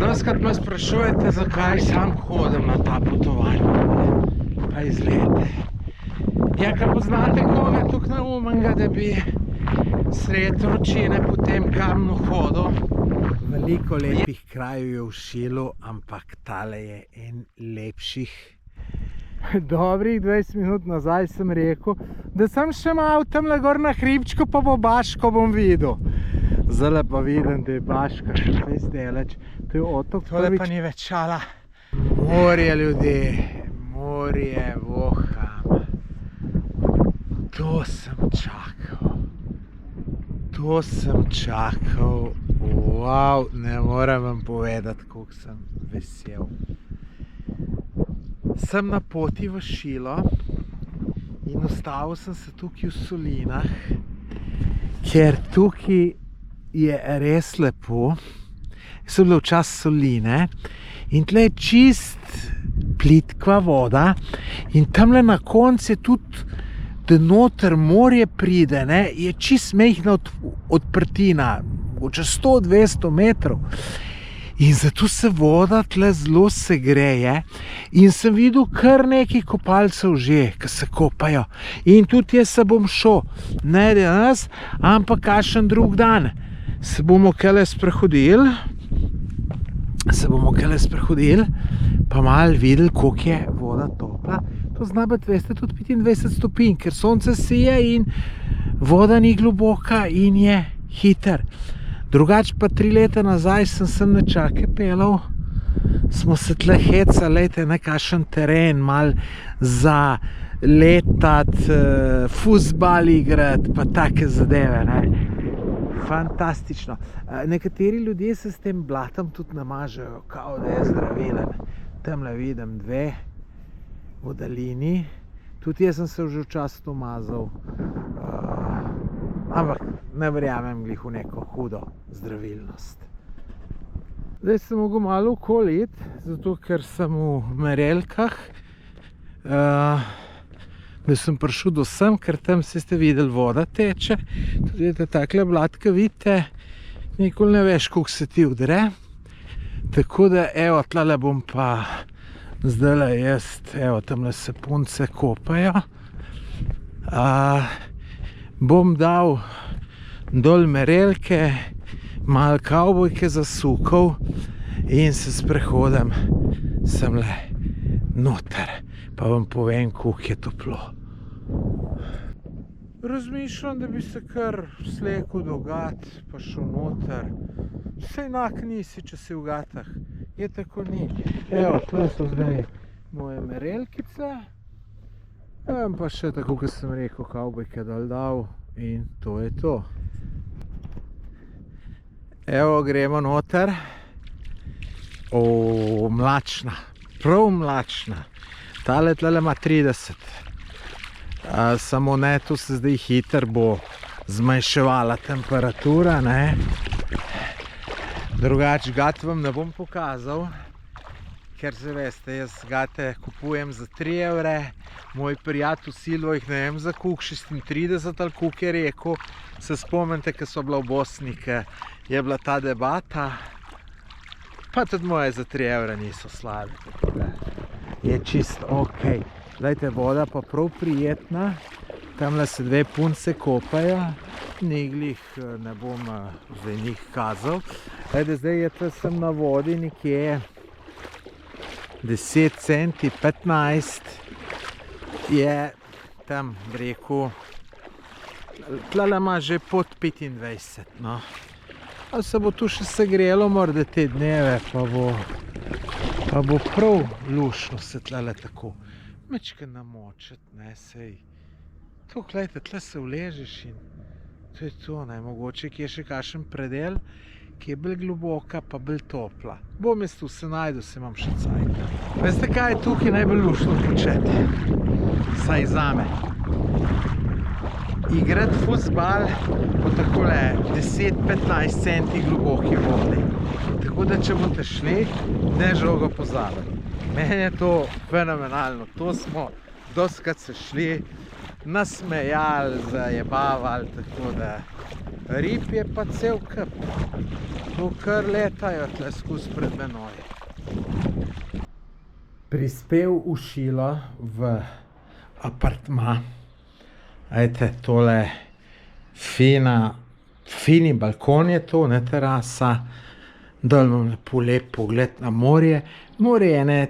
Doskrat me sprašujete, zakaj sam hodim na ta potovanja, pa izlete. Ja, kaj poznate koga tukaj na umenga, da bi sred vročine po tem kamnu hodil? Veliko lepih krajev je v Šilu, ampak tale je en lepših. Dobrih 20 minut nazaj sem rekel, da sem še malo tamle gor na hribčku, pa bo Baško bom videl. Zdaj pa vidim, da je Baška še fejst deleč. To je otok prvič. Tole pa ni več šala. Morje, ljudje, morje, voham. To sem čakal. To sem čakal. Wow, ne morem vam povedati, koliko sem vesel. Sem na poti v Šilo in ustavil sem se tukaj v Solinah, ker tukaj je res lepo. Sem bil včasih Soline in tle je čist plitka voda in tamle na koncu je tudi, da noter morje pride, ne, je čist mehna odprtina, mogoče 100-200 metrov. In zato se voda tle zelo segreje in sem videl kar nekaj kopalcev že, ki se kopajo. In tudi jaz se bom šel, ne danes, ampak kakšen drug dan. Se bomo kele sprehodili, pa malo videli, koliko je voda topla. To zna biti, veste, tudi 25 stopinj, ker sonce sije in voda ni globoka in je hiter. Drugače pa 3 leta nazaj sem na Čake pelal, smo se tle hecali, lejte, nekakšen teren, mal za letat, fuzbal igrati, pa take zadeve, ne. Fantastično. Nekateri ljudje se s tem blatom tudi namažejo, kao da je zdravilen. Tamle vidim 2 v daljini, tudi jaz sem se že včasih to mazal. Ampak ne verjamem glih v neko hudo zdravilnost. Zdaj sem mogel malo okoli iti, zato ker sem v Marelkah, da sem prišel do sem, ker tam ste videli, voda teče. Tudi takle blatka vidite, nikoli ne veš, koliko se ti udre. Tako da, evo, tlele bom pa zdajle jaz, evo, tamle se punce kopajo. Bom dal dol Marelke, malo kavbojke zasukal in se sprehodim semle noter, pa vam povem, koliko je toplo. Razmišljam, da bi se kar slekel do gat, pa šel noter. Vse enak nisi, če si v gatah. Je tako ni. Evo, tle so zdaj moje Marelkice. Pa še tako, kot sem rekel, kavbojke dal in to je to. Evo, gremo noter. Mlačna, prav mlačna. Tale ima 30. Samo ne, to se zdaj hiter bo zmanjševala temperatura, ne. Drugače gat vam ne bom pokazal, ker se veste, jaz gate kupujem za 3 evre, moj prijatelj Silvo jih ne vem za koliko, 36 ali koliko je rekel. Se spomnite, ko so bila v Bosni, ko je bila ta debata, pa tudi moje za 3 evre niso slabe, tako da je čist ok. Glejte, voda pa prav prijetna, tamle se 2 punce kopajo, niglih ne bom zdaj njih kazal. Glejte, zdaj je to sem na vodi nekje 10 centi, 15 je tam, rekel, tlele ima že pod 25, no. Ali se bo tu še segrelo, morda te dneve, pa bo prav lušno se tlele tako. Mečke namočet, ne, sej. To, gledajte, tle se vležeš in to je to, ne, mogoče kje še kakšen predel, ki je bolj globoka, pa bolj topla. Bom jaz tu se najdu, se imam še cajt. Veste, kaj je tukaj najbolj lušno početi? Saj zame. Igrati fuzbal po takole 10-15 centi globoki vodi. Tako da, če boste šli, ne žogo pozabiti. Meni je to fenomenalno. To smo dostikrat se šli, nasmejali, zajebavali, tako da rib je pa cel kup. To kar letajo tle skozi pred menoj. Prispel v Šilo v apartma. Ajte, tole fini balkon je to, ne terasa. Dol imam lepo lep pogled na morje. Morje je ne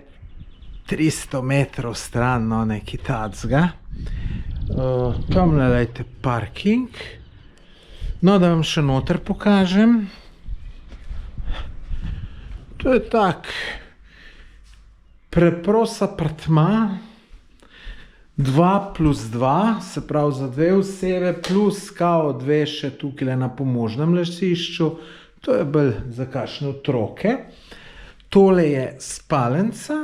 300 metrov stran, no nekaj tacga. Tamle lejte parking. No, da vam še noter pokažem. To je tak preprost apartma. 2+2, se pravi za 2 osebe, plus kao 2 še tukaj na pomožnem ležišču. To je bolj za kakšne otroke. Tole je spalnica.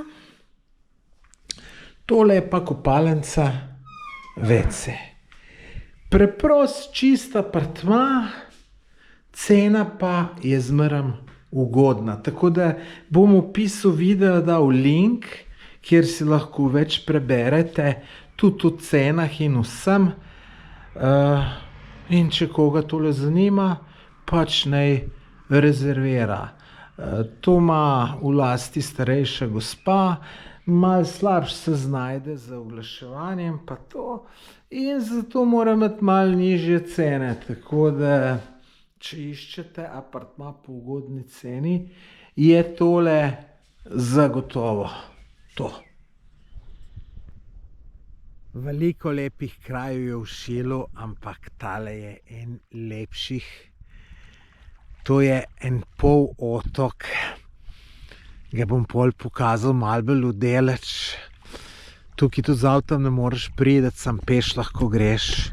Tole je pa kopalnica WC. Preprost, čist apartma, cena pa je zmeraj ugodna. Tako da bom v opisu videa dal link, kjer si lahko več preberete, tudi o cenah in vsem. In če koga tole zanima, pač naj rezervira. To ima v lasti starejša gospa, malo slabše se znajde z oglaševanjem pa to in zato mora imeti malo nižje cene, tako da če iščete apartma po ugodni ceni, je tole zagotovo to. Veliko lepih krajev je v Šilu, ampak tale je en lepših. To je en pol otok. Ga bom pol pokazal malo bolj udeleč. Tukaj tudi z avtom ne moreš priti, sam peš lahko greš.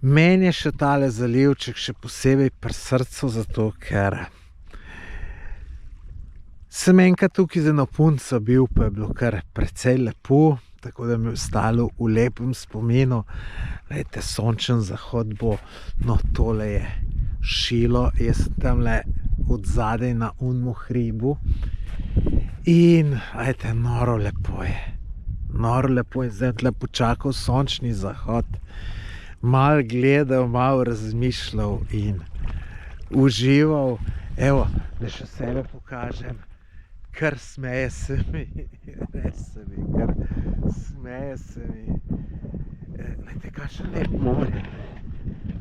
Meni je še tale zalivček še posebej pri srcu, zato ker sem enkrat tukaj z eno punco bil, pa je bilo kar precej lepo, tako da mi je ostalo v lepem spominu. Glejte, sončen zahod bo, no tole je Šilo, jaz sem tamle od zadaj na unmu hribu in ajte, noro lepo je. Noro lepo je, zdaj tle počakal sončni zahod, malo gledal, malo razmišljal in užival. Evo, da še sebe pokažem, kar smeje se mi, res se mi, kar smeje se mi. Glejte, kakšen lep morje.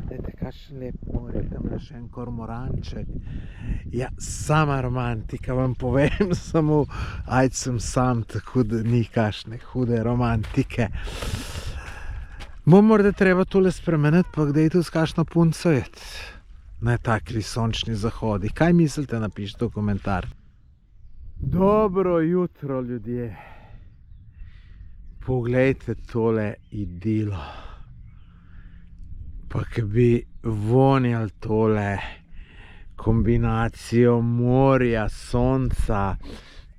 Glejte, kakšen lep morje, tam je še en kormoranček. Ja, sama romantika, vam povem, samo ajde sem sam, tako da ni kakšne hude romantike. Bo morda treba tole spremeniti, pa kdaj tu s kakšno punco jeti. Na takli sončni zahodi. Kaj mislite, napišite v komentar. Dobro jutro, ljudje. Poglejte tole idilo. Pa ke bi vonjali tole kombinacijo morja, sonca,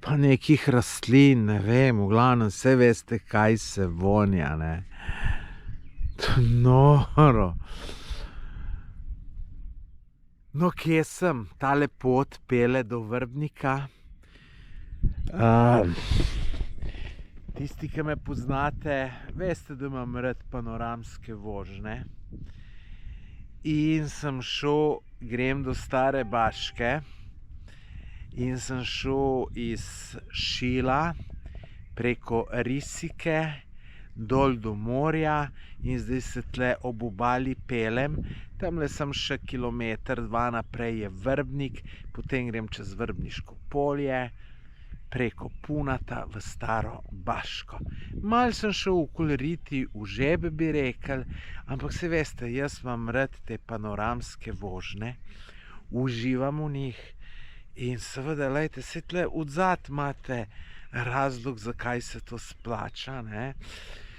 pa nekih rastlin, ne vem, v glavnem, vse veste, kaj se vonja, ne. Noro. No, kje sem? Tale pot pele do Vrbnika. Tisti, ki me poznate, veste, da imam rad panoramske vožnje. In sem šel, grem do Stare Baške in sem šel iz Šila preko Risike dol do morja in zdaj se tle ob obali pelem. Tamle sem še 1,2 kilometra naprej je Vrbnik, potem grem čez Vrbniško polje, preko Punata v Staro Baško. Malo sem šel okoli Riti v žebe, bi rekel, ampak se veste, jaz imam rad te panoramske vožnje, uživam v njih in seveda, lejte, se tle odzad imate razlog, zakaj se to splača, ne.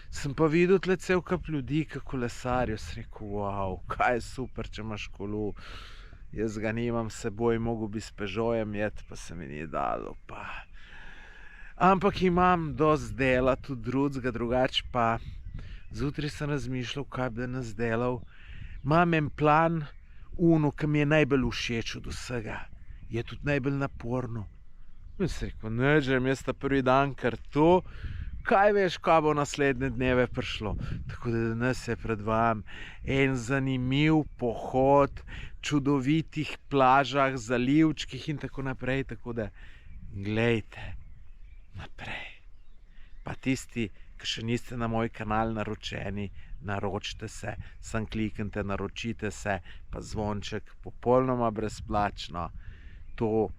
Sem pa videl tle cel kup ljudi, ki kolesarijo, sem rekel, wow, kaj je super, če imaš kolo. Jaz ga nimam s seboj, mogel bi s Peugeotom jet, pa se mi ni dalo, pa. Ampak imam dosti dela, tudi drugega, drugače pa zjutraj sem razmišljal, kaj bi danes delal. Imam en plan, ono, ki mi je najbolj všeč od vsega. Je tudi najbolj naporno. In sem rekel, nežem, jaz ta prvi dan kar to, kaj veš, kaj bo naslednje dneve prišlo. Tako da danes je pred vami en zanimiv pohod, čudovitih plažah, zalivčkih in tako naprej. Tako da glejte naprej. Pa tisti, ki še niste na moj kanal naročeni, naročite se, samo kliknite, naročite se, pa zvonček popolnoma brezplačno. To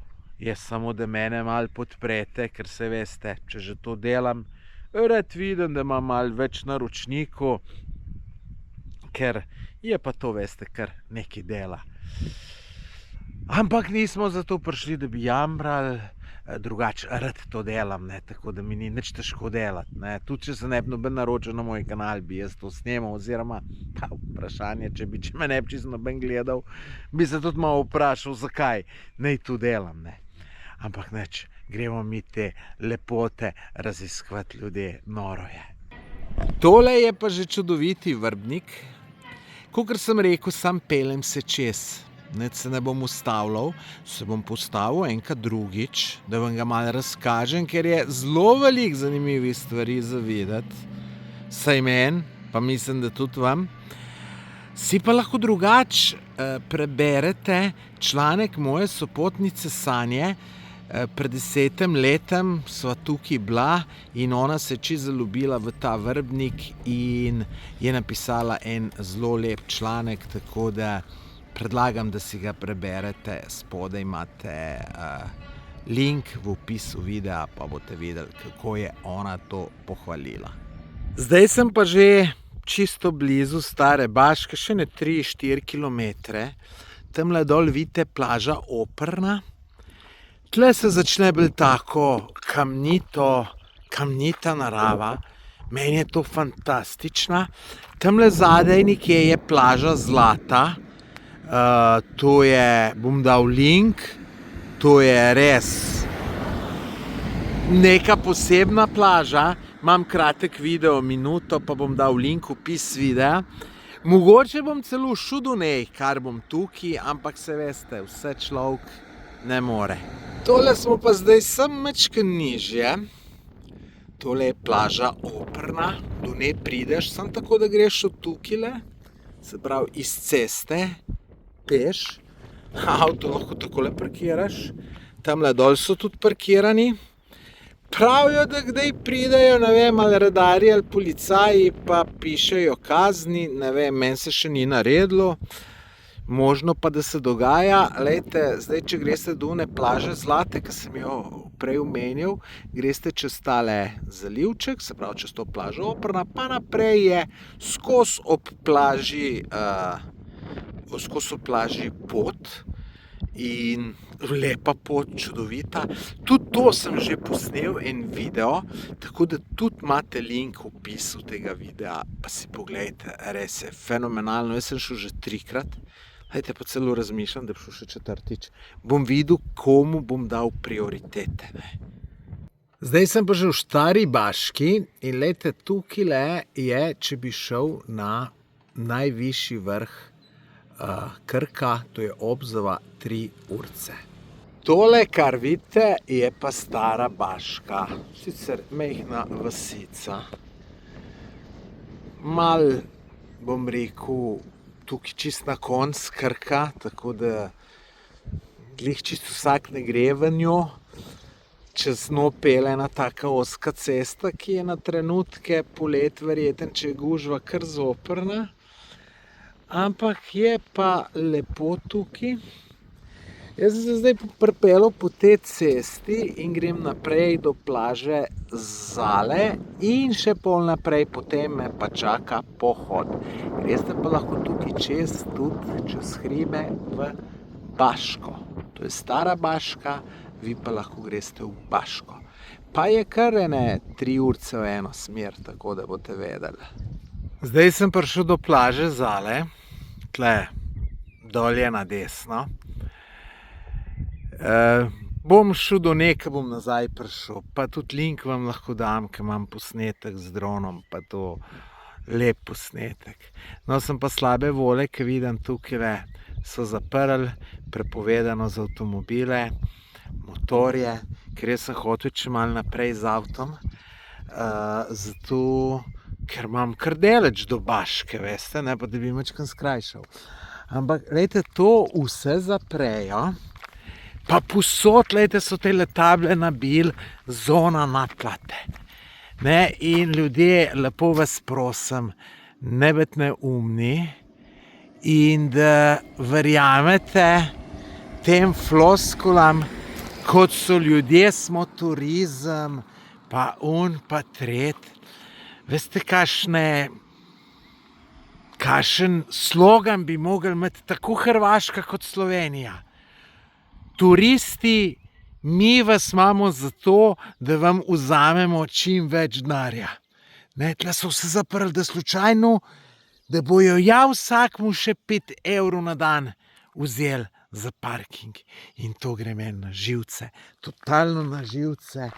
je samo, da mene malo podprete, ker se veste, če že to delam, rad vidim, da imam malo več naročnikov, ker je pa to, veste, kar nekaj dela. Ampak nismo zato prišli, da bi jamrali, drugače rad to delam, ne, tako da mi ni nič težko delati, ne. Tudi če se ne bi noben naročil na moj kanal, bi jaz to snemal, oziroma pa vprašanje, če me ne bi čisto noben gledal, bi se tudi malo vprašal, zakaj naj to delam, ne. Ampak nič, gremo mi te lepote raziskovati, ljudje, noro je. Tole je pa že čudoviti Vrbnik. Kakor sem rekel, sam peljem se čez. Nič se ne bom ustavljal, se bom postavil enkrat drugič, da vam ga malo razkažem, ker je zelo veliko zanimivih stvari za videti. Saj meni, pa mislim, da tudi vam. Si pa lahko drugače preberete članek moje sopotnice Sanje. Pred 10 letem sva tukaj bila in ona se je čisto zaljubila v ta Vrbnik in je napisala en zelo lep članek, tako da predlagam, da si ga preberete. Spodaj imate link v opisu videa, pa boste videli, kako je ona to pohvalila. Zdaj sem pa že čisto blizu Stare Baške, še ne 3-4 kilometre. Tamle dol vidite plaža Oprna. Tle se začne bolj tako kamnita narava. Meni je to fantastična. Tamle zadaj nekje je plaža Zlata. To je, bom dal link, to je res neka posebna plaža. Imam kratek video, minuto, pa bom dal link v opis videa. Mogoče bom celo šel do nej, kar bom tukaj, ampak se veste, vse človek ne more. Tole smo pa zdaj sem mečken nižje. Tole je plaža Oprna, do nje prideš, samo tako, da greš od tukajle, se pravi iz ceste, peš, avto lahko takole parkiraš, tamle dol so tudi parkirani. Pravijo, da kdaj pridejo, ne vem, ali radarji ali policaji, pa pišejo kazni, ne vem, meni se še ni naredilo. Možno pa, da se dogaja. Lejte, zdaj, če greste do one plaže Zlate, ki sem jo prej omenil, greste čez tale zalivček, se pravi čez to plažo Oprna, pa naprej je skozi ob plaži pot in lepa pot, čudovita. Tudi to sem že posnel en video, tako da tudi imate link v opisu tega videa, pa si pogledajte, res je fenomenalno. Jaz sem šel že 3-krat. Lejte, pa celo razmišljam, da bi šel še 4-tič. Bom videl, komu bom dal prioritete, ne. Zdaj sem pa že v Stari Baški in lejte, tukajle je, če bi šel na najvišji vrh Krka, to je Obzova 3 urce. Tole, kar vidite, je pa Stara Baška, sicer majhna vasica. Mal, bom rekel, tukaj čist na konc Krka, tako da glih čisto vsak ne gre v njo. Čez njo pelje ena taka ozka cesta, ki je na trenutke polet verjeten, če je gužva kar zoprna. Ampak je pa lepo tukaj. Jaz sem se zdaj pripeljal po tej cesti in grem naprej do plaže Zale in še pol naprej, potem me pa čaka pohod. Greste pa lahko tukaj čez, tudi čez hribe v Baško. To je Stara Baška, vi pa lahko greste v Baško. Pa je kar ene 3 urce v eno smer, tako da boste vedeli. Zdaj sem prišel do plaže Zale, tle dol je na desno. Bom šel do nekaj, bom nazaj prišel, pa tudi link vam lahko dam, ker imam posnetek z dronom, pa to lep posnetek. No, sem pa slabe volje, ker vidim tukaj so zaprli, prepovedano za avtomobile, motorje, ker jaz sem hotel če malo naprej z avtom. zato, ker imam kar daleč do Baške, veste, ne pa da bi mačkam skrajšal. Ampak, glejte, to vse zaprejo, pa povsod, glejte, so te table nabili zona naplate. Ne, in ljudje, lepo vas prosim, ne biti neumni in da verjamete tem floskulam, kot so ljudje, smo turizem, pa pa tret. Veste, kakšen slogan bi mogli imeti tako Hrvaška kot Slovenija. Turisti, mi vas imamo zato, da vam vzamemo čim več denarja. Ne, tle so vse zaprli, da slučajno, da bojo vsakmu še 5 evrov na dan vzeli za parking. In to gre meni na živce, totalno na živce.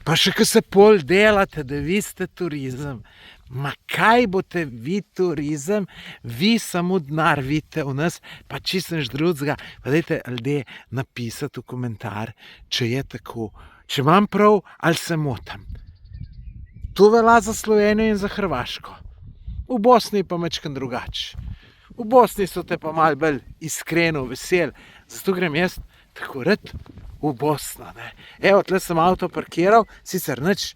Pa še ko se pol delate, da vi ste turizem. Ma kaj boste vi turizem, vi samo denar vidite v nas, pa čisto nič drugega. Pa dajte ljudje napisati v komentar, če je tako, če imam prav ali se motim. To velja za Slovenijo in za Hrvaško. V Bosni pa majčkeno drugače. V Bosni so te pa malo bolj iskreno veseli, zato grem jaz tako rad v Bosno. Ne. Evo, tle sem avto parkiral, sicer nič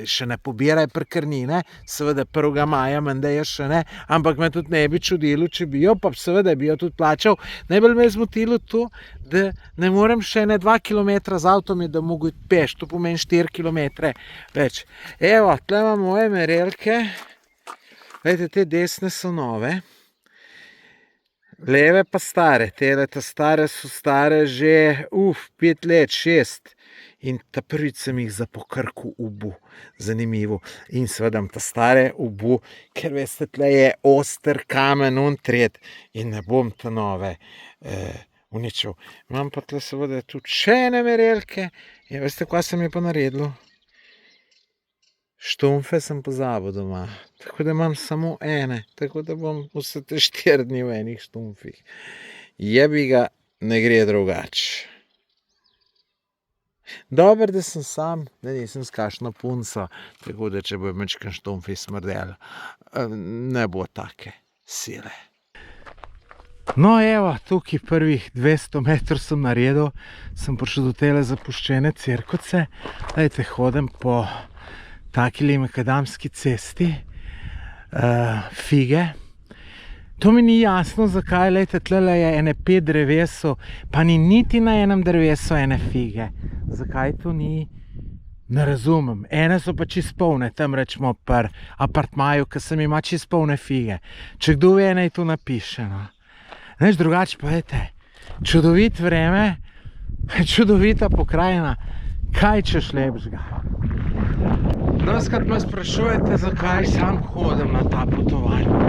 še ne pobiraj prekrnine, seveda 1. maja, menda je še ne, ampak me tudi ne bi čudilo, če bi jo, pa seveda bi jo tudi plačal. Najbolj me je zmotilo to, da ne morem še 2 kilometra z avtom, da mogo iti peš, to pomeni 4 kilometre več. Evo, tle imam moje merelke, gledajte, te desne so nove, leve pa stare, te stare so stare že 5 let, 6. In ta prvič sem jih za po Krku ubu, zanimivo. In seveda ta stare ubu, ker veste, tle je oster kamen tret in ne bom ta nove uničil. Imam pa tle seveda tudi še ene merelke in veste, kaj sem je pa naredil? Štumfe sem pozabil doma, tako da imam samo ene, tako da bom vse te 4 dni v enih štumfih. Jebiga, ne gre drugače. Dobro, da sem sam, da nisem s kakšno punco, tako da če bo majčkeno štumfi smrdel, ne bo take sile. No, evo, tukaj prvih 200 metrov sem naredil, sem prišel do tele zapuščene Cerkovce. Dajte, hodim po takili makadamski cesti, fige. To mi ni jasno, zakaj, lejte, tlele je ene 5 drevesov, pa ni niti na enem drevesu ene fige. Zakaj to ni? Ne razumem. Ene so pa čisto polne, tam rečemo pri apartmaju, ki sem ima čisto polne fige. Če kdo ve, naj to napiše, no. Neč drugače pa, lejte, čudovit vreme, čudovita pokrajina, kaj češ lepšega. Doskrat me sprašujete, zakaj sam hodim na ta potovanja.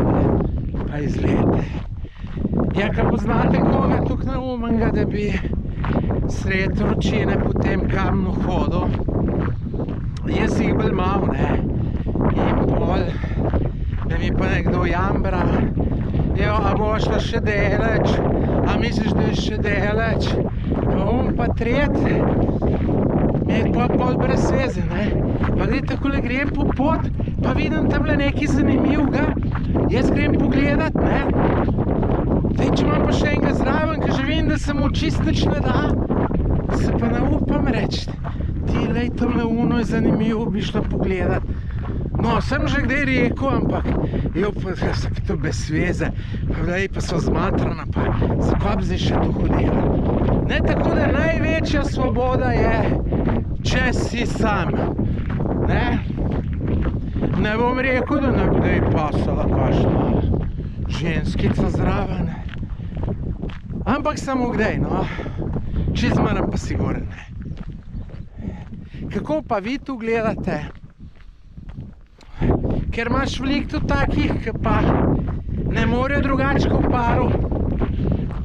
Pa izglede. Ja, ko poznate koga tukaj neumenga, da bi sredi vročine po tem kamnu hodil, jaz jih bolj mal, ne. In pol, da mi pa nekdo jambra, jo, a boš pa še daleč, a misliš, da je še daleč, pa pa tret, mi je pa pol brez veze, ne. Pa gledajte, takole grem po pot, pa vidim tamle nekaj zanimivega, jaz grem pogledat, ne. Zdaj, če imam pa še enega zraven, ki že vem, da se mu čist nič ne da, se pa ne upam reči, ti, lej, tamle uno je zanimivo, bi šla pogledat. No, sem že kdaj rekel, ampak, jo, pa so to bez veze, pa lej, pa so zmatrana, pa zakaj bi zdaj še to hodila. Ne, tako da največja svoboda je, če si sam, ne. Ne bom rekel, da ne bi pasala kakšna ženskica zraven, ampak samo kdaj, no, čez manj pa sigurno ne. Kako pa vi tu gledate? Ker imaš veliko tudi takih, ki pa ne morejo drugače kot paru.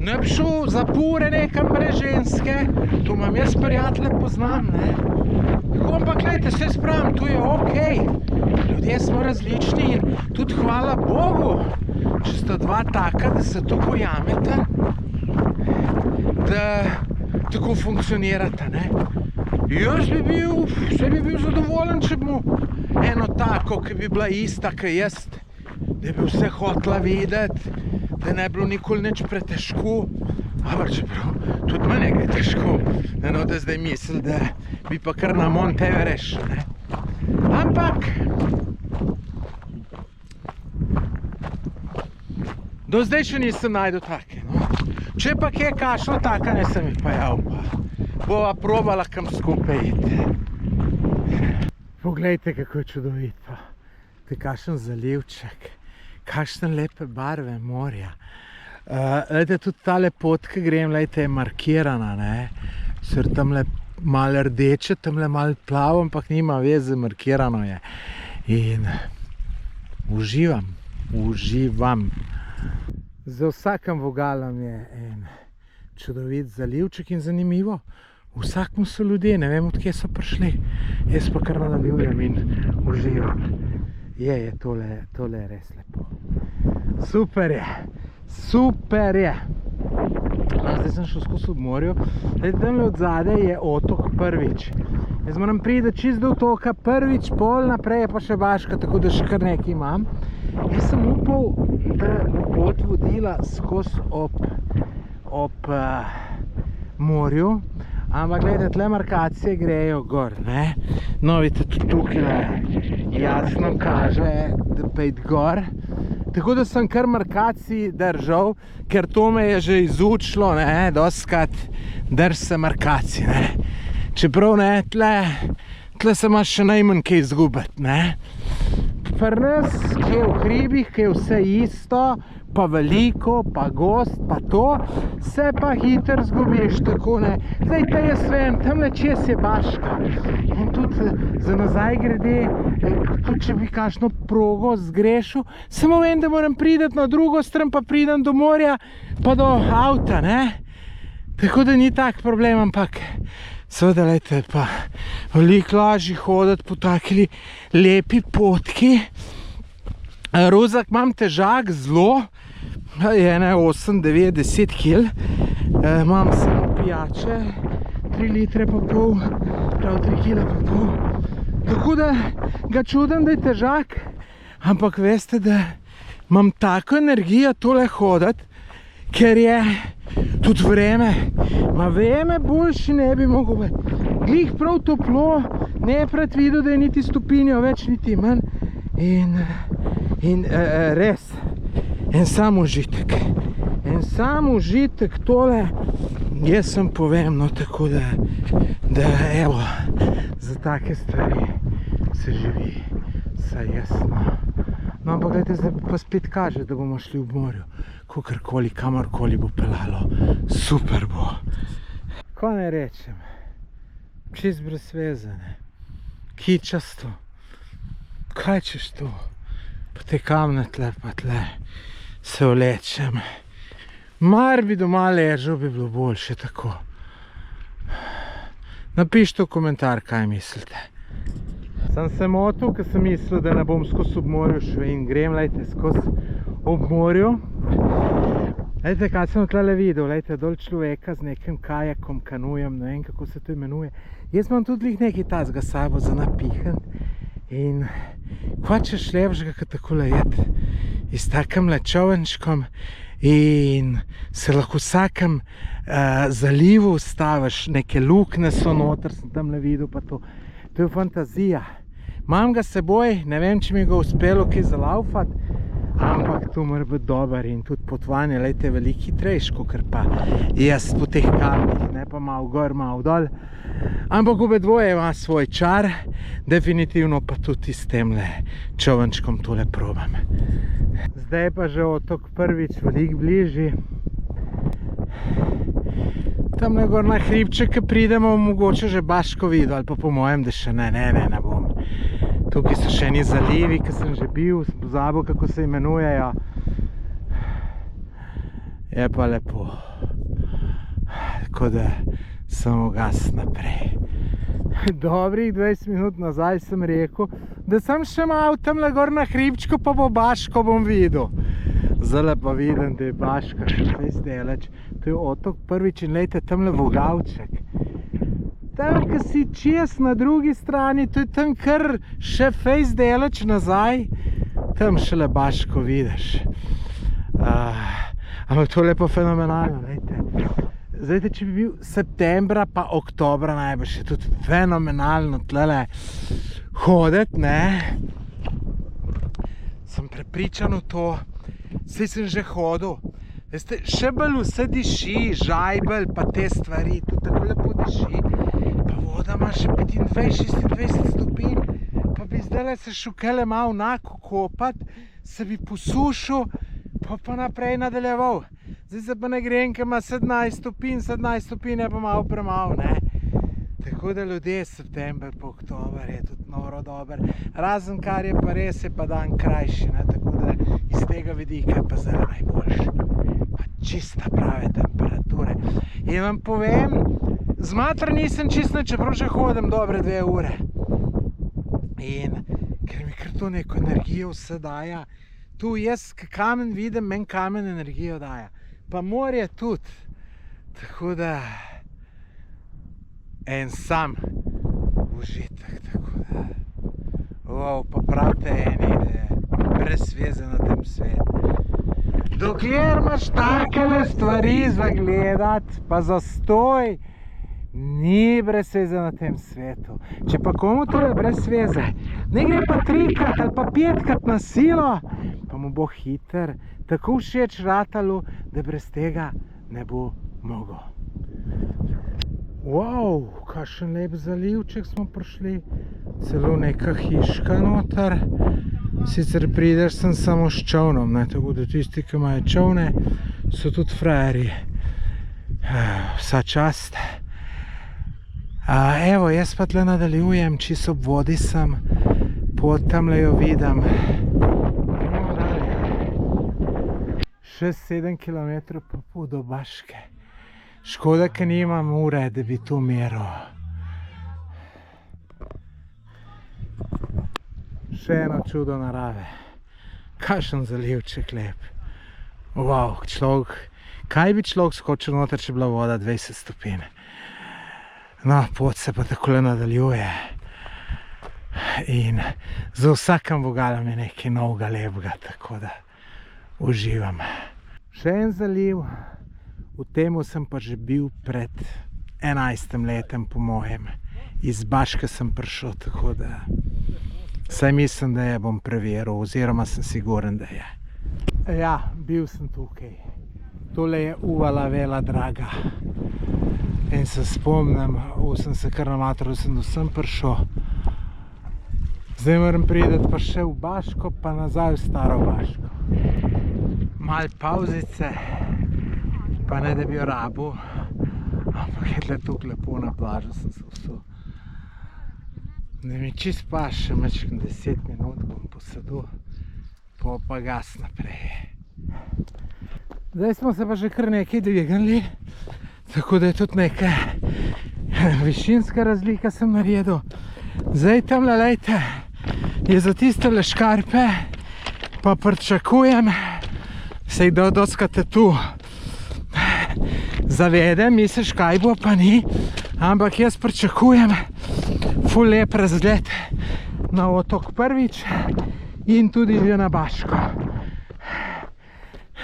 Ne bi šel za pure nekam brez ženske, to imam jaz prijatelje poznam, ne. Tako, ampak glejte, se spravim, to je okej. Ljudje smo različni in tudi hvala Bogu, če sta dva taka, da se tako jameta, da tako funkcionirata, ne. Jaz bi bil zadovoljen, če bi mu eno tako, ki bi bila ista, ki jaz, da bi vse hotela videti, da ne bi bilo nikoli nič pretežko. Ampak čeprav, tudi mene je težko, da zdaj misli, da bi pa kar na Monte Everest, ne. Ampak do zdaj še nisem najdel take, no. Če pa kje kakšno taka, ne sem mi pa jav, pa bova probala kam skupaj iti. Poglejte, kako je čudovit pa. To je kakšen zalivček, kakšne lepe barve morja. Glejte, tudi tale pot, ki grem, glejte, je markirana, ne. Ser tamle malo rdeče, tamle malo plavo, ampak nima veze, markirano je. In uživam. Za vsakim vogalom je en čudovit zalivček in zanimivo. Vsakmu so ljudje, ne vem, odkje so prišli. Jaz pa kar nadaljujem in uživam. Tole je res lepo. Super je. Zdaj sem šel skozi ob morju. Tamle od zadaj je otok Prvič. Jaz moram priti čist do otoka Prvič, pol naprej je pa še Baška, tako da še kar nekaj imam. Jaz sem upal, da bo pot vodila skozi ob morju, ampak gledajte, tle markacije grejo gor, ne. No, vidite, tudi tukaj jasno kaže, da pa id gor. Tako da sem kar markacij držal, ker to me je že izučilo, ne, dostikrat drž se markacij, ne. Čeprav, ne, tle se imaš še najmanj kaj izgubiti, ne. Pri nas, ki je v hribih, ki je vse isto, pa veliko, pa gost, pa to, se pa hitro zgubiš, tako, ne. Zdaj, te jaz vem, tamle čez je Baška. In tudi za nazaj grede, tudi če bi kakšno progo zgrešil, samo vem, da moram priti na drugo stran, pa pridem do morja, pa do avta, ne. Tako da ni tak problem, ampak seveda, lejte, pa veliko lažje hoditi po taki lepi potki. Rozak imam težak zelo, je 8, 9, 10 kil. Imam samo pijače, 3 litre pa pol, prav 3 kila pa pol. Tako da ga čudim, da je težak, ampak veste, da imam tako energijo tole hoditi, ker je tudi vreme. Ma vreme boljši ne bi mogel biti. Glih prav toplo, ne je pred videl, da je niti stopinjo več, niti manj. In res, en sam užitek. En sam užitek tole, jaz sem povem, no, tako da evo, za take stvari se živi, saj jasno. No, ampak gledajte, zdaj pa spet kaže, da bomo šli v morju. Kakorkoli, kamorkoli bo pelalo, super bo. Ko ne rečem, čist brez veze, ne. Kičasto. Kaj češ tu? Pa te kamne tle, pa tle se vlečem. Mar bi doma ležal, bi bilo boljše tako. Napišite v komentar, kaj mislite. Sem se motil, ker sem mislil, da ne bom skozi ob morju šel in grem, lejte, skozi ob morju. Lejte, kaj sem tle videl, lejte, dol človeka z nekim kajakom, kanujem, ne vem, kako se to imenuje. Jaz imam tudi nekaj tazga sabo za napihen in kva češ lepšega, kot takole jeti s takim čolnčkom in se lahko vsakem zalivu ustaviš, neke lukne so noter, sem tamle videl, pa to je fantazija. Imam ga seboj, ne vem, če mi ga uspelo kaj zalaufati, ampak to mora biti dober in tudi potvanje, lejte, veliko hitrejš, kakor pa jaz po teh kamnih, ne pa malo gor, malo dol. Ampak obe dvoje ima svoj čar, definitivno pa tudi s temle čolnčkom tole probam. Zdaj pa že otok Prvič veliko bližji. Tamle gor na hribček, ki pridemo, mogoče že Baško videl, ali pa po mojem, da še ne bom. Tukaj so še eni zalivi, ki sem že bil, sem pozabil, kako se imenujejo. Je pa lepo. Tako da sem ugas naprej. Dobrih 20 minut nazaj sem rekel, da sem še malo tamle gor na hribčku, pa bo Baško bom videl. Zdaj pa vidim, da je Baška še zdaleč. To je otok Prvič in lejte, tamle vogalček. tam, ko si čez na drugi strani, to je tam kar še fejs deleč nazaj, tam šele Baško vidiš. Ampak to je lepo fenomenalno, lejte. Zdaj, če bi bil septembra pa oktobra najbolj še tudi fenomenalno tlele hoditi, ne? Sem prepričan v to, saj sem že hodil. Veste, še bolj vse diši, žajbelj pa te stvari, tudi tako lepo diši. Pa voda ima še 25-26 stopinj, pa bi zdajle se šukele malo nako kopat, se bi posušil, pa naprej nadaljeval. Zdaj se pa ne grem, ker ima 17 stopinj je pa malo premalo, ne. Tako da ljudje, september pa oktober je tudi noro dober. Razen kar je pa res, je pa dan krajši, ne, tako da iz tega vidika je pa zelo najboljši. Pa čista prave temperature. In vam povem, zmatra nisem čistna, čeprav že hodim dobre 2 ure. In ker mi kar to neko energijo vse daja, tu jaz, ko kamen vidim, meni kamen energijo daja. Pa morje tudi. Tako da en sam užitek, tako da. Pa pravite eni, da je brez veze na tem svetu. Dokler imaš takele stvari za gledati, pa zastoj, ni brez veze na tem svetu. Če pa komu to je brez veze, ne gre pa 3-krat ali pa 5-krat na silo, pa mu bo hiter tako všeč ratalu, da brez tega ne bo mogel. Wow, kakšen lep zalivček smo prišli, celo neka hiška noter. Sicer prideš sem samo s čovnom, ne, tako da tisti, ki imajo čovne, so tudi frajerji. Vsa čast. Evo, jaz pa tle nadaljujem, čisto ob vodi sem, pot tamle jo vidim. Gremo dalje. 6-7 km pa pol do Baške. Škoda, ker nimam ure, da bi to meril. Še eno čudo narave. Kakšen zalivček lep. Wow, kaj bi človek skočil noter, če bila voda 20 stopinj. No, pot se pa takole nadaljuje. In za vsakem vogalom je nekaj novega lepega, tako da uživam. Še en zaliv. V temu sem pa že bil pred 11 letem, po mojem. Iz Baške sem prišel, tako da saj mislim, da je bom preveril, oziroma sem siguren, da je. Ja, bil sem tukaj. Tole je Uvala Vela Draga. In se spomnim, sem se kar namatral, sem vsem prišel. Zdaj moram priti pa še v Baško, pa nazaj v Staro Baško. Mal pauzice. Pa ne, da bi jo rabil, ampak je tle tukaj lepo na plažu sem se vsul. Da mi čist paše, mečkam 10 minut bom posedel, pa gas naprej. Zdaj smo se pa že kar nekaj dvignili, tako da je tudi neka višinska razlika sem naredil. Zdaj tamle, lejte, je za tistele škarpe, pa pričakujem, se jih doskate tu. Zavedem, misliš, kaj bo, pa ni, ampak jaz pričakujem ful lep razgled na otok prvič in tudi že na Baško.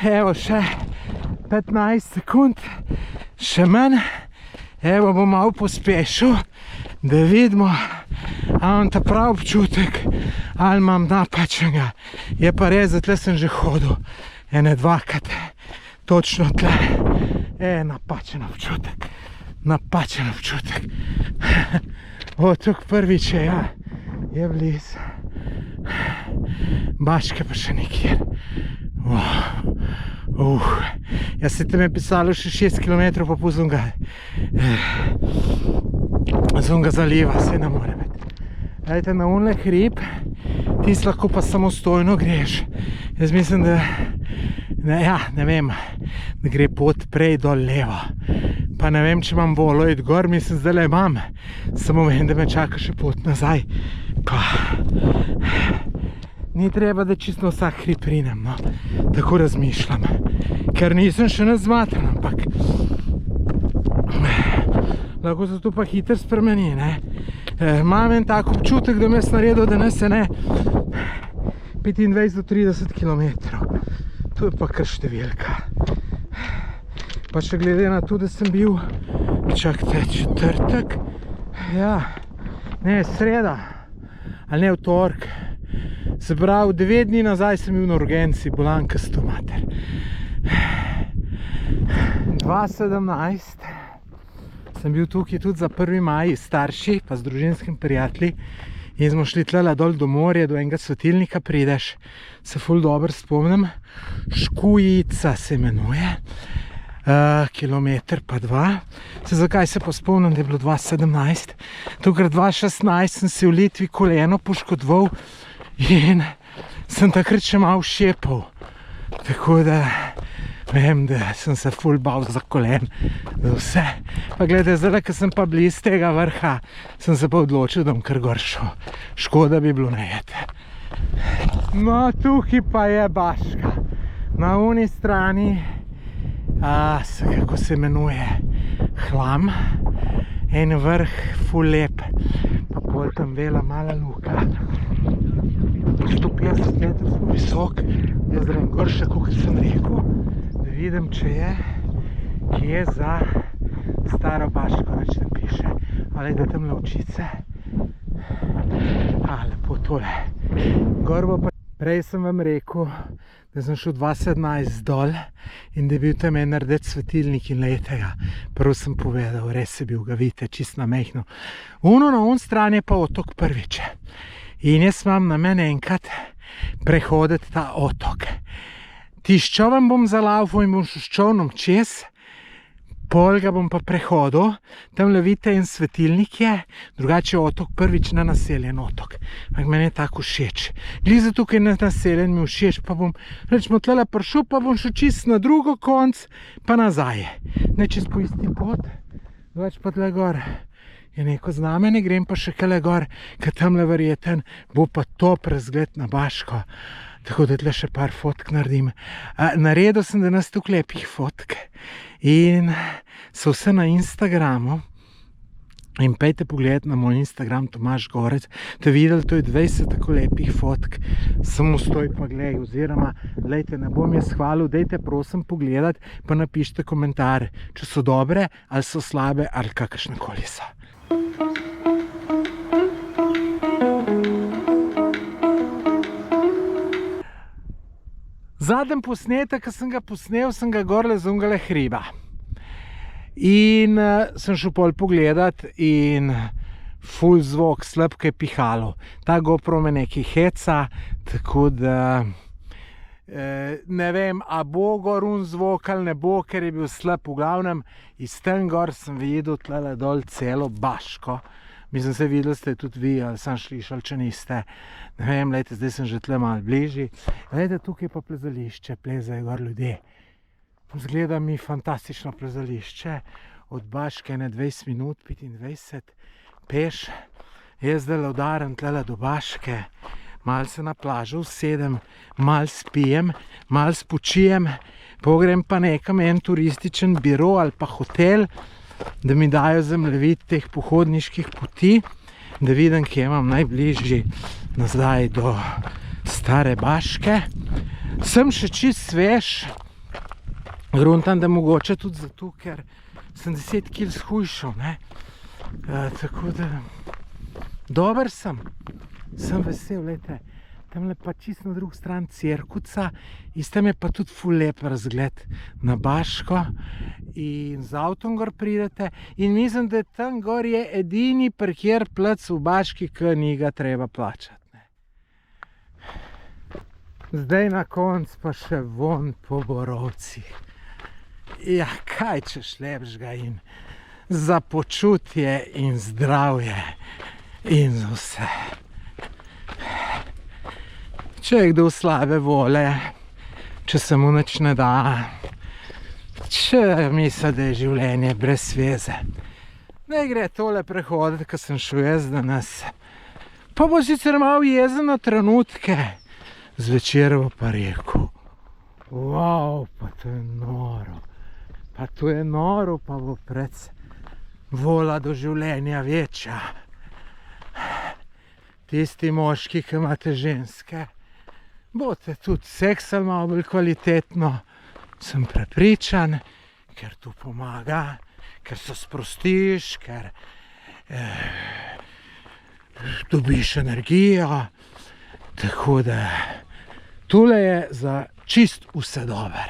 Evo, še 15 sekund, še manj. Evo, bom malo pospešil, da vidimo, ali imam ta prav občutek, ali imam napačnega. Je pa res, da tle sem že hodil, ene 2-krat, točno tle. Napačen občutek. Napačen občutek. Otok prvič je, ja, je bliz. Baške pa še nikjer. Jaz se tam je pisalo še 6 km, pa pol zunga zaliva, se ne more biti. Dajte, na unle hrib, ti lahko pa samostojno greš. Jaz mislim, da ne vem, da gre pot prej dol levo. Pa ne vem, če imam volo iti gor, mislim, zdaj imam. Samo vem, da me čaka še pot nazaj. Pa ni treba, da čisto na vsak hrib prinem, no. Tako razmišljam. Ker nisem še nič zmatran, ampak lahko se to pa hitro spremeni, ne. Imam en tak občutek, da mi je naredil, da ne se ne 25 do 30 km. To je pa kar številka. Pa še glede na to, da sem bil, čakajte, četrtek, ja, ne, sreda, ali ne, v torek. Se pravi, 9 dni nazaj sem bil na urgenci, bolan kasto mater. 2017 sem bil tukaj tudi za 1. maj s starši, pa z družinskim prijatelji. In smo šli tlele dol do morja, do enega svetilnika prideš, se ful dobro spomnim. Škujica se imenuje, kilometer pa 2. Zakaj se pa spomnim, da je bilo 2017? Tukaj 2016 sem si v Litvi koleno poškodoval in sem takrat še malo šepal. Tako da vem, da sem se ful bal za kolen, za vse. Pa gledajte, zdaj, ko sem pa bliz tega vrha, sem se pa odločil, da bom kar gor šel. Škoda bi bilo najeti. No, tukaj pa je Baška. Na oni strani, kako se imenuje, Hlam. En vrh, ful lep. Pa pol tam vela mala luka. 150 metrov smo visok. Jaz grem gor še, kakor sem rekel, da vidim, če je, kje za Staro Baško, nič ne piše. Ali da tam lovčice. Lepo tole. Gor bo pa. Prej sem vam rekel, da sem šel 2017 dol in da je bil tam en rdeč svetilnik in letega. Prvo sem povedal, res je bil, ga vidite, čist na mehno. Uno na on strani je pa otok Prviče. In jaz imam namen enkrat prehoditi ta otok. Tiščovam bom zalaufal in bom šel s čovnom čez, pol ga bom pa prehodil, tam vidite en svetilnik je, drugače je otok Prvič nenaseljen otok. Meni je tako všeč. Gliza tukaj nenaseljen mi všeč, pa bom, rečemo, tlele prišel, pa bom šel čist na drugo konc, pa nazaj. Ne čez po isti pot, drugače pa tle gor je neko znamenje, grem pa še kele gor, ker tamle verjeten bo pa top razgled na Baško. Tako da tle še par fotk naredim. Naredil sem danes tukaj lepih fotk in so vse na Instagramu. In pejte pogledati na moj Instagram, Tomaž Gorec, da videli, to je 20 tako lepih fotk. Samo stoj pa glej, oziroma, glejte, ne bom jaz hvalil, dejte prosim pogledati, pa napišite komentar, če so dobre, ali so slabe, ali kakršnekoli so. Zadnji posnetek, ki sem ga posnel, sem ga gorle z ungale hriba. In sem šel pol pogledat in ful zvok, slab, kaj je pihalo. Ta GoPro me nekaj heca, tako da ne vem, a bo gor un zvok ali ne bo, ker je bil slab. V glavnem, iz tem gor sem videl tlele dol celo Baško. Mislim, se videli ste tudi vi, ali sem slišali, če niste. Ne vem, lejte, zdaj sem že tle malo bližji. Lejte, tukaj pa plezališče, plezajo gor ljudje. Zgleda mi fantastično plezališče, od Baške ne 20 minut, 25, peš. Jaz zdaj udaram tlele do Baške, malo se na plažo usedem, malo spijem, malo spočijem, pogrem pa nekam en turističen biro ali pa hotel, da mi dajo zemljevid teh pohodniških poti, da vidim, kje imam najbližji nazaj do Stare Baške. Sem še čist svež, gruntam, da mogoče tudi zato, ker sem 10 kil shujšal, ne. Tako da, dober sem vesel, lejte. Tamle pa čist na drugi strani Cerkuca, iz tam je pa tudi ful lep razgled na Baško in z avtom gor pridete in mislim, da tam gor je edini parkir plac v Baški, ki ni ga treba plačati. Zdaj na konc pa še von po borovcih. Ja, kaj češ lepšega in za počutje in zdravje in za vse. Če je kdo slabe vole, če se mu nič ne da, če misli, da je življenje brez veze, ne gre tole prehoditi, ko sem šel jaz danes. Pa bo sicer malo jezen na trenutke, zvečer bo pa rekel, wow, pa to je noro, pa bo vola do življenja večja. Tisti moški, ki imate ženske, boste tudi seksali malo bolj kvalitetno, sem prepričan, ker to pomaga, ker se sprostiš, ker dobiš energijo, tako da tule je za čist vse dober.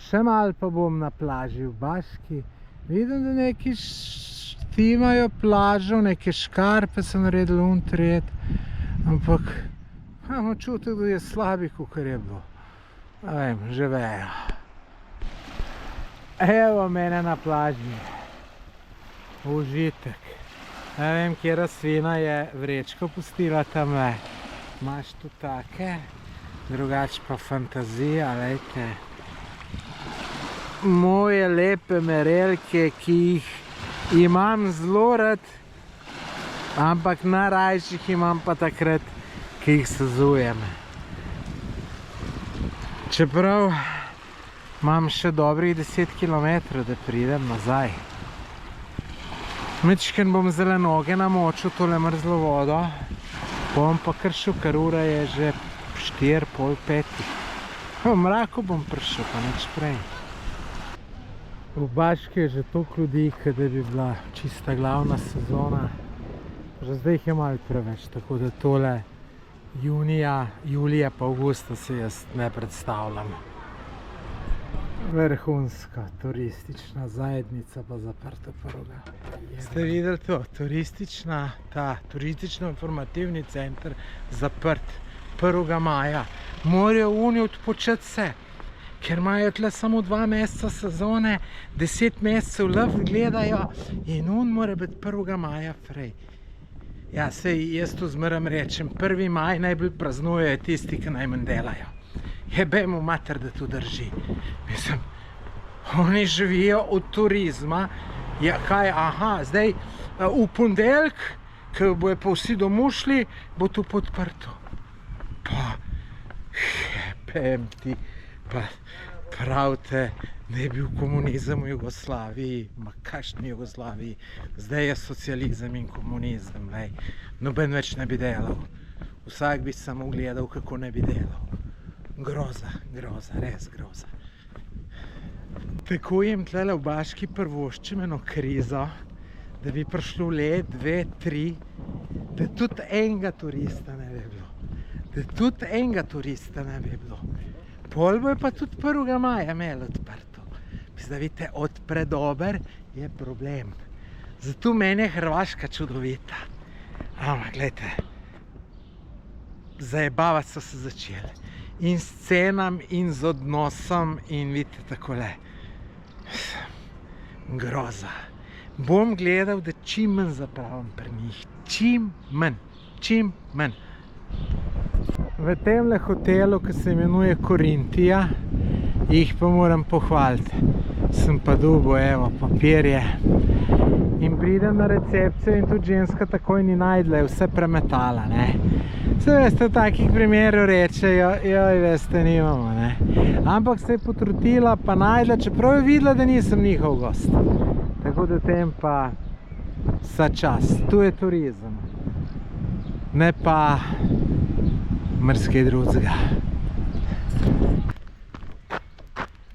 Še malo pa bom na plaži v Baški. Vidim, da neki štimajo plažo, neke škarpe so naredili untred, ampak imam občutek, da je slabih, kakor je bilo. Ne vem, že vejo. Evo mene na plaži. Užitek. Ne vem, kjera svina je vrečko pustila tamle. Imaš tu take, drugače pa fantazija, lejte. Moje lepe merelke, ki jih imam zelo rad, ampak najrajši jih imam pa takrat, ki jih sezujem. Čeprav imam še dobrih 10 km, da pridem nazaj. Mičken bom zelo noge namočil tole mrzlo vodo, bom pa kršil, ker ura je že 4, pol 5. V mraku bom prišel, pa nič prej. V Baški je že toliko ljudi, da bi bila čista glavna sezona. Že zdaj jih je malo preveč, tako da tole junija, julija pa avgusta se jaz ne predstavljam. Vrhunska turistična zajednica pa zaprta prva. Ste videli to? Turistično-informativni center zaprt 1. maja. Morajo oni odpočeti se, ker imajo tle samo 2 meseca sezone, 10 mesecev lov gledajo in on mora biti 1. maja frej. Ja, sej jaz tu zmeram rečem, 1. maj najbolj praznujejo tisti, ki najmanj delajo. Jebemo mater, da to drži. Mislim, oni živijo od turizma. Ja, kaj, aha, zdaj v ponedeljek, ko bojo pa vsi domov šli, bo to podprto. Pa, jebem ti, pa pravite, da je bil komunizem v Jugoslaviji, ma kakšni Jugoslaviji, zdaj je socializem in komunizem, lej. Noben več ne bi delal. Vsak bi samo gledal, kako ne bi delal. Groza, res groza. Tako jim tlele v Baški prvoščim eno krizo, da bi prišlo let, 2, 3, da tudi enega turista ne bi bilo. Pol bo je pa tudi 1. maja imel odprto. Da vidite, od predober je problem. Zato meni je Hrvaška čudovita. Ampak, gledajte, zajebavati so se začeli. In s cenam, in z odnosom, in vidite takole. Groza. Bom gledal, da čim manj zapravim pri njih. Čim manj. V temle hotelu, ki se imenuje Korintija, jih pa moram pohvaliti. Sem pa dobil, evo, papirje. In pridem na recepcijo in tudi ženska takoj ni najdla, je vse premetala, ne. Se veste, v takih primerov rečejo, joj, veste, nimamo, ne. Ampak se je potrudila, pa najdla, čeprav je videla, da nisem njihov gost. Tako da tem pa vsa čast. Tu je turizem. Ne pa mrskaj drugega.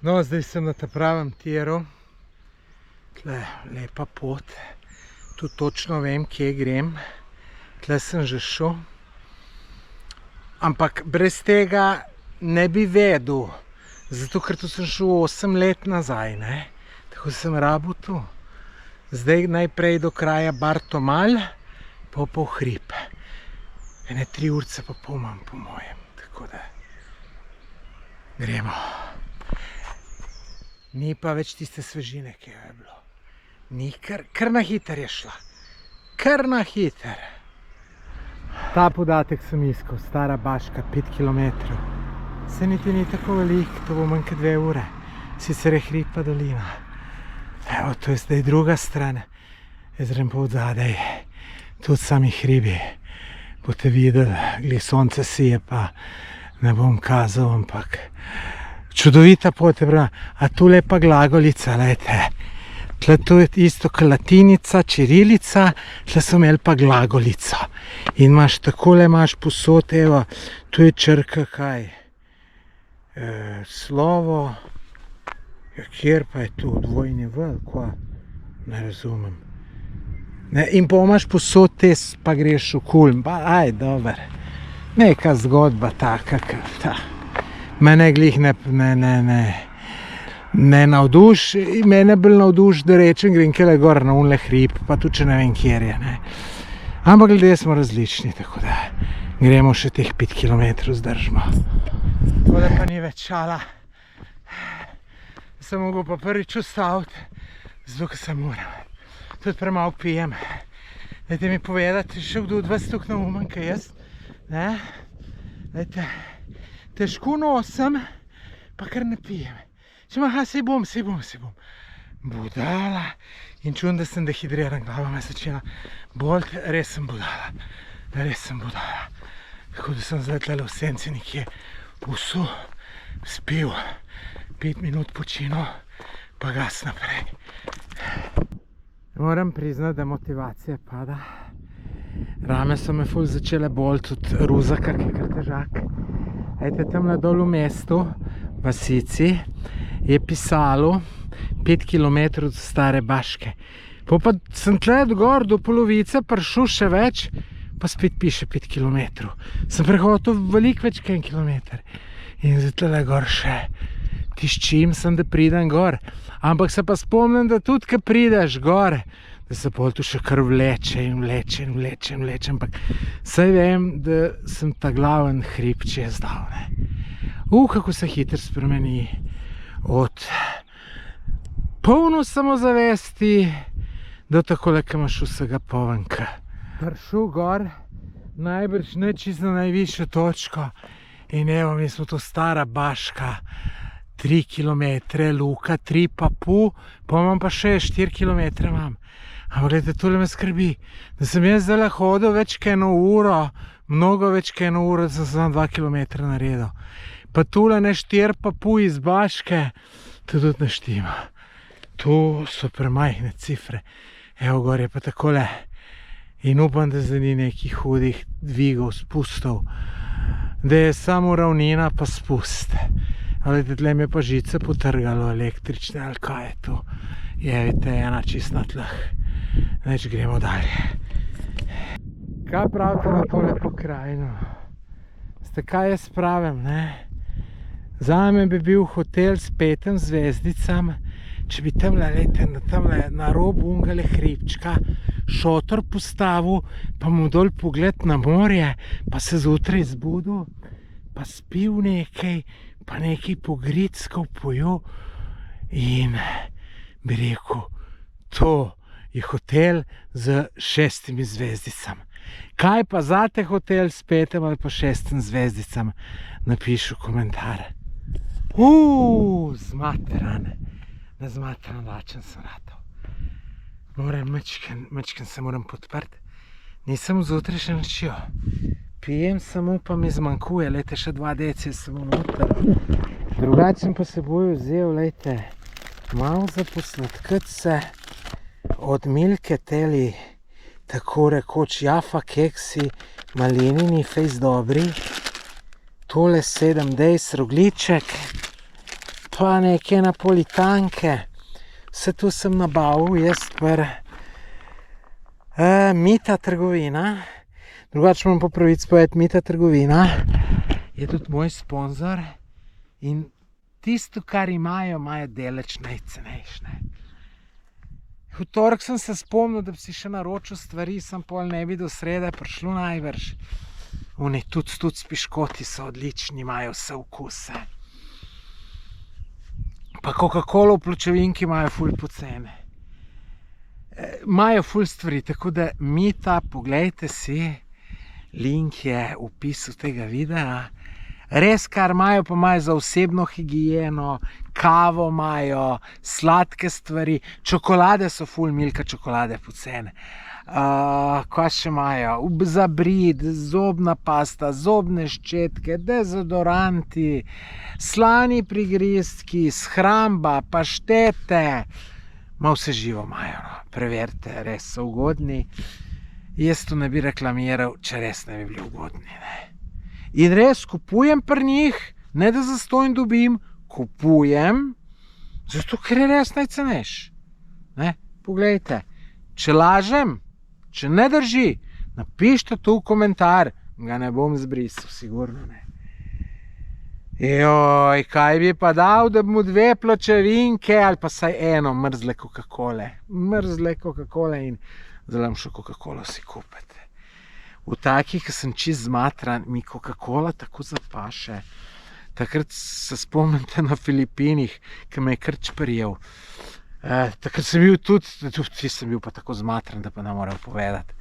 No, zdaj sem na ta pravem tiru. Tle lepa pot. Tu točno vem, kje grem. Tle sem že šel. Ampak brez tega ne bi vedel. Zato, ker tu sem šel 8 let nazaj, ne. Tako sem rabil tu. Zdaj najprej do kraja Bartomal, pa v hrib. Ene 3 urce pa pol imam po mojem, tako da gremo. Ni pa več tiste svežine, ki jo je bilo. Ni, kar na hiter je šla. Kar na hiter. Ta podatek sem iskal, Stara Baška, 5 km. Se niti ni tako velik, to bo manj kot 2 ure. Sicer je hrib pa dolina. Evo, to je zdaj druga stran. Jaz grem pa odzadaj. Tudi sami hribi. Boste videli, glih sonce sije, pa ne bom kazal, ampak čudovita pot je bila. A tule pa Glagolica, lejte. Tle to je isto kot latinica, čirilica, tle so imeli pa glagolico. In imaš takole, imaš posod, evo, tu je črka kaj, slovo, ja, kjer pa je tu, dvojni V, kva, ne razumem. Ne, in pa imaš posod te, pa greš v Kulm, pa aj, dober. Neka zgodba taka, ta. Mene glih ne navduš, mene bolj navduš, da rečem, grem kele gor na unle hrib, pa tudi če ne vem, kjer je, ne. Ampak ljudje smo različni, tako da gremo še teh 5 kilometrov zdržimo. Tako da pa ni več šala. Sem mogel pa prvič ustaviti, zato ker se moram. Tudi premalo pijem. Dajte mi povedati, še kdo od vas tukaj naumen, kaj jaz, ne? Dajte, težko nosim, pa kar ne pijem. Če aha, sej bom. Budala. In čujem, da sem dehidriran, glava me začela bolj, res sem budala. Tako da sem zdaj tle v senci nekje vsu, spil, 5 minut počino, pa gas naprej. Moram priznati, da motivacija pada. Rame so me ful začele bolj, tudi ruzaka, ki je kar težak. Ejte, tamle dol v mestu, v vasici, je pisalo 5 km do Stare Baške. Pa sem tle gor do polovice prišel še več, pa spet piše 5 km. Sem prehodil veliko več kaj kilometer. In zdaj tle gor še tiščim sem, da pridem gor. Ampak se pa spomnim, da tudi, ko prideš gor, da se pol tu še kar vleče in vleče. Ampak saj vem, da sem ta glaven hrib čez dal, ne. Kako se hitro spremeni od polno samozavesti do takole, ko imaš vsega povenka. Prišel gor, najbrž ne čisto na najvišjo točko in evo, mi smo to Stara Baška, 3 km, Luka, 3 pa pol, pa imam pa še 4 km imam. Ampak gledajte, tole me skrbi, da sem jaz zdaj hodil več kaj 1 uro, mnogo več kaj 1 uro, da sem 2 km naredil. Pa tule ne 4 pa pol iz Baške, to tudi ne štima. To so premajhne cifre. Evo, gor je pa takole. In upam, da zdaj ni nekih hudih dvigov, spustov. Da je samo ravnina pa spust. Ali tle mi je pa žice potrgalo električne, ali kaj je to. Je, vidite, ena čist na tleh. Neč gremo dalje. Kaj pravite na tole pokrajino? Ste kaj jaz pravim, ne? Zame bi bil hotel s 5 zvezdicam, če bi tamle na robu ungale hribčka šotor postavil, pa mu dol pogled na morje, pa se zjutraj zbudil, pa spil nekaj, pa nekaj pogritskov pojel in bi rekel, to je hotel z 6 zvezdicami. Kaj pa zate hotel s 5 ali pa 6 zvezdicami? Napiši v komentar. Zmatran. Nezmatran lačen sem ratal. Mečken se moram podprti. Nisem zjutraj še načel. Pijem samo, pa mi zmanjkuje, lejte, še 2 deci sem vnoter. Drugačen pa se bojo vzel, lejte, malo za posladkati se od Milke teli, tako rekoč Jaffa keksi, malinini, fejs dobri. Tole 7 days rogliček, pa neke napolitanke. Vse to sem nabavil jaz per Mita trgovina. Drugače imam pa pravic povedati, Mita trgovina je tudi moj sponzor in tisto, kar imajo deleč najcenejše. V torek sem se spomnil, da bi si še naročil stvari, sem pol ne bi do srede prišlo najbrž. Oni tudi piškoti so odlični, imajo vse vkuse. Pa Coca-Cola v pločevinki imajo ful pocene. Imajo ful stvari, tako da Mita, poglejte si, link je v opisu tega videa. Res, kar imajo, pa imajo za osebno higieno, kavo imajo, sladke stvari, čokolade so ful, Milka čokolade pocene. Kaj še imajo? Za brid, zobna pasta, zobne ščetke, dezodoranti, slani prigrizki, shramba, paštete, Ma vse živo imajo, no. Preverite, res so ugodni. Jaz to ne bi reklamiral, če res ne bi bili ugodni. Ne. In res kupujem pri njih, ne da zastonj dobim, kupujem, zato ker je res najcenejš. Ne. Poglejte, če lažem, če ne drži, napišite to v komentar, ga ne bom zbrisal, sigurno ne. Joj, kaj bi pa dal, da bi mu 2 pločevinke ali pa saj eno mrzle Coca-Cole. Mrzle Coca-Cole in zdaj še Coca-Colo si kupite. V takih, ki sem čist zmatran, mi Coca-Cola tako zapaše. Takrat se spomnite na Filipinih, ki me je kar čprjel. Takrat sem bil tudi sem bil pa tako zmatran, da pa ne morem povedati.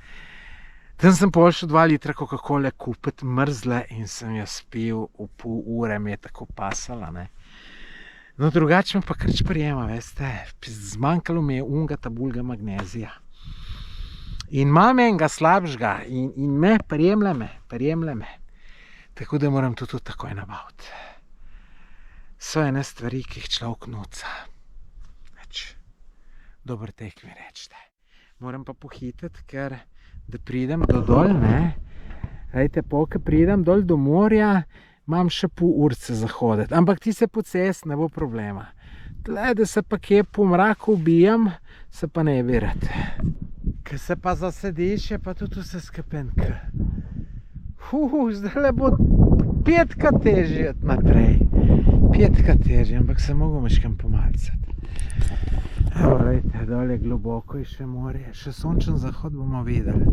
Tam sem pol še 2 litra Coca-Cole kupiti mrzle in sem jo spil v pol ure, mi je tako pasala, ne. No, drugače me pa kar čprjema, veste, zmanjkalo mi je unga tabulga magnezija. In imam enega slabšega in me prijemlje me. Tako da moram to tudi takoj nabaviti. So ene stvari, ki jih človek nuca. Dober tek mi rečete. Moram pa pohititi, ker da pridem do dol, ne. Glejte, ko pridem dol do morja, imam še pol urce za hoditi. Ampak ti se po cesti ne bo problema. Tle, da se pa kje po mraku ubijam, se pa ne bi rad. Ko se pa zasediš, je pa tudi vse skepenka. Zdaj bo 5-krat težje naprej. 5-krat težje, ampak se mogo meškam pomalcati. Evo, glejte, dol je globoko in še morje. Še sončen zahod bomo videli.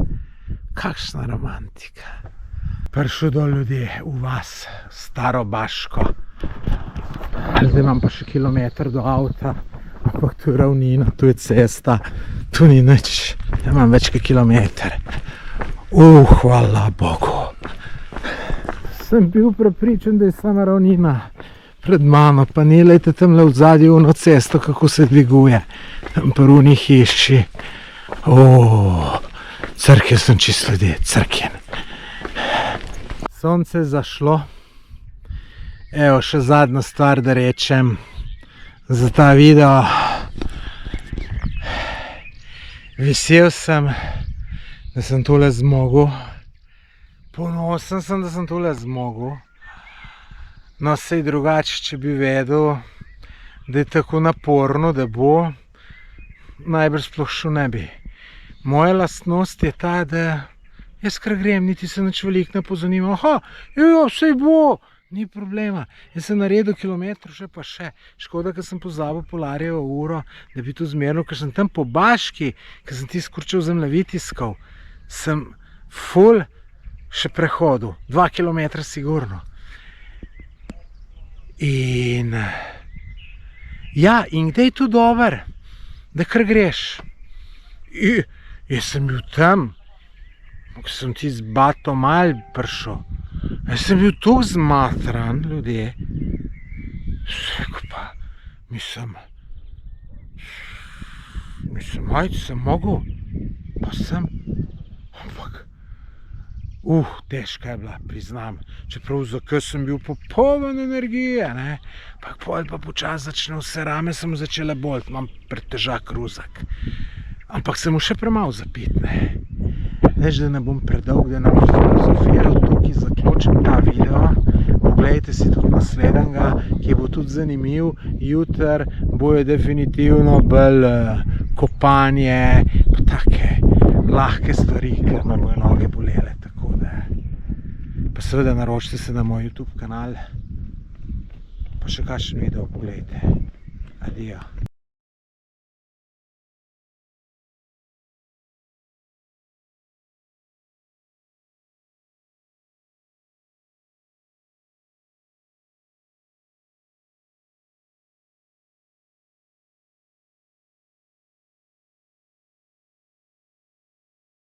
Kakšna romantika. Prišel dol ljudje v vas, Staro Baško. Zdaj imam pa še kilometer do avta, ampak tu je ravnina, tu je cesta, tu ni nič. Imam več kot kilometer. Hvala Bogu. Sem bil prepričan, da je sama ravnina pred mano, pa ni, lejte, tam le v zadnji ono cesto, kako se dviguje. Tam pri oni hiši. Crkven sem čist ljudje, crkven. Sonce je zašlo. Evo, še zadnja stvar, da rečem za ta video. Vesel sem, da sem tole zmogel. Ponosen sem, da sem tole zmogel. No, sej drugače, če bi vedel, da je tako naporno, da bo, najbrž sploh šel ne bi. Moja lastnost je ta, da jaz kar grem, niti se nič veliko ne pozanima. Sej bo, ni problema. Jaz sem naredil kilometr, še pa še. Škoda, ker sem pozabil Polarjevo uro, da bi to zmeril, ker sem tam po Baški, ker sem ti skurčil zemljevid iskal, sem ful še prehodil. 2 kilometra sigurno. In kdaj je to dober, da kar greš. Jaz sem bil tam, ko sem ti z Bato mal prišel. Jaz sem bil tako zmatran, ljudje. Pa, mislim, ajde, sem mogel, pa sem, ampak, težka je bila, priznam, čeprav zakaj sem bil popoln energije, ne, pa počas začne vse rame, sem začele boleti, imam pretežak ruzak, ampak sem mu še premalo zapit, ne. Než da ne bom predolg, da ne bom filozofiral, tukaj zaključim ta video. Poglejte si tudi naslednjega, ki bo tudi zanimiv. Jutri bojo definitivno bolj kopanje, pa take lahke stvari, ker me bojo noge bolele. Pa seveda naročite se na moj YouTube kanal, pa še kakšen video poglejte. Adijo.